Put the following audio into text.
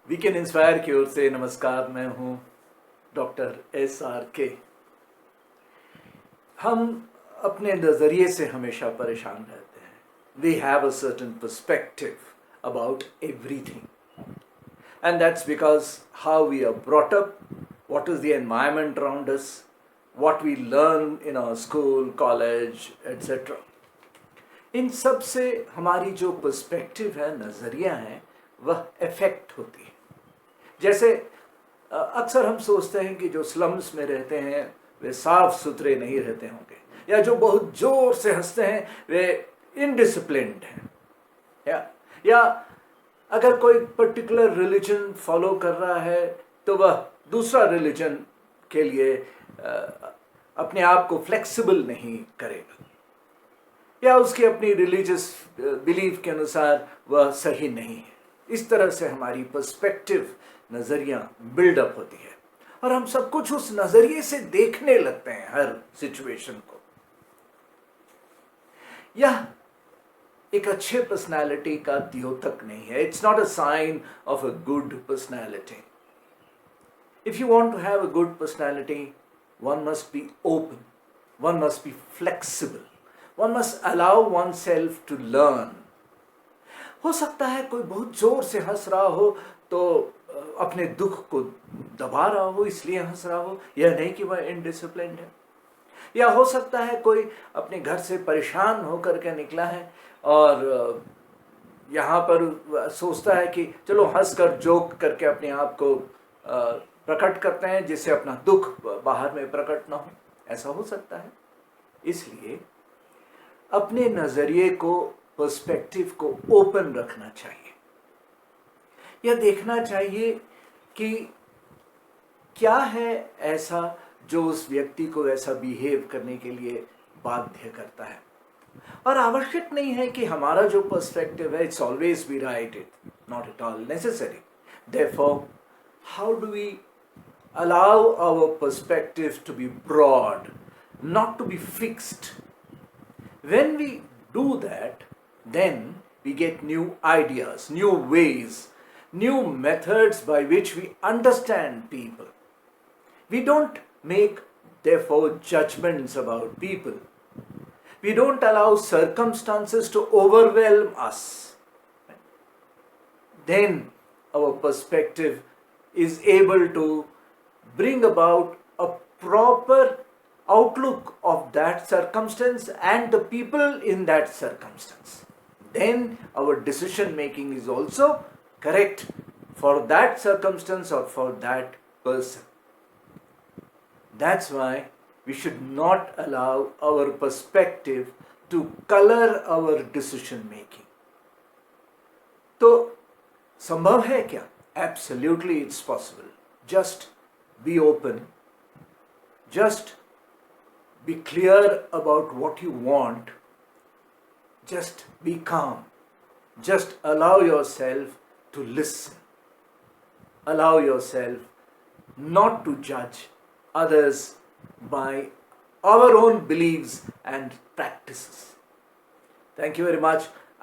We can inspire की ओर से नमस्कार। मैं हूं डॉक्टर SRK। हम अपने नज़रिए से हमेशा परेशान रहते हैं। We have a certain perspective about everything and that's because how we are brought up, what is the environment around us, what we learn in our school, college etcetera. इन सब से हमारी जो पर्सपेक्टिव है, नज़रिया है, वह इफेक्ट होती है। जैसे अक्सर हम सोचते हैं कि जो स्लम्स में रहते हैं वे साफ सुथरे नहीं रहते होंगे, या जो बहुत जोर से हंसते हैं वे इनडिसिप्लिन्ड हैं, या अगर कोई पर्टिकुलर रिलीजन फॉलो कर रहा है तो वह दूसरा रिलीजन के लिए अपने आप को फ्लेक्सिबल नहीं करेगा, या उसकी अपनी रिलीजियस बिलीफ के अनुसार वह सही नहीं है। इस तरह से हमारी पर्सपेक्टिव, नज़रिया बिल्डअप होती है और हम सब कुछ उस नज़रिए से देखने लगते हैं हर सिचुएशन को। यह एक अच्छे पर्सनालिटी का द्योतक नहीं है। It's not a sign of a good personality. If you want to have a good personality, one must be open, one must be flexible, one must allow one self to learn. हो सकता है कोई बहुत जोर से हंस रहा हो तो अपने दुख को दबा रहा हो, इसलिए हंस रहा हो, यह नहीं कि वह इनडिसिप्लिन्ड है। या हो सकता है कोई अपने घर से परेशान होकर के निकला है और यहाँ पर सोचता है कि चलो हंसकर जोक करके अपने आप को प्रकट करते हैं, जिससे अपना दुख बाहर में प्रकट ना हो। ऐसा हो सकता है। इसलिए अपने नज़रिए को, पर्सपेक्टिव को ओपन रखना चाहिए। यह देखना चाहिए कि क्या है ऐसा जो उस व्यक्ति को ऐसा बिहेव करने के लिए बाध्य करता है। और आवश्यक नहीं है कि हमारा जो पर्सपेक्टिव है it's always be right, it not at all necessary. Therefore how do we allow our perspective to be broad, not to be fixed? When we do that, then we get new ideas, new ways, new methods by which we understand people. We don't make, therefore, judgments about people. We don't allow circumstances to overwhelm us. Then our perspective is able to bring about a proper outlook of that circumstance and the people in that circumstance. Then our decision making is also correct for that circumstance or for that person. That's why we should not allow our perspective to color our decision making. तो संभव है क्या? Absolutely it's possible. Just be open. Just be clear about what you want. Just be calm. Just allow yourself to listen. Allow yourself not to judge others by our own beliefs and practices. Thank you very much.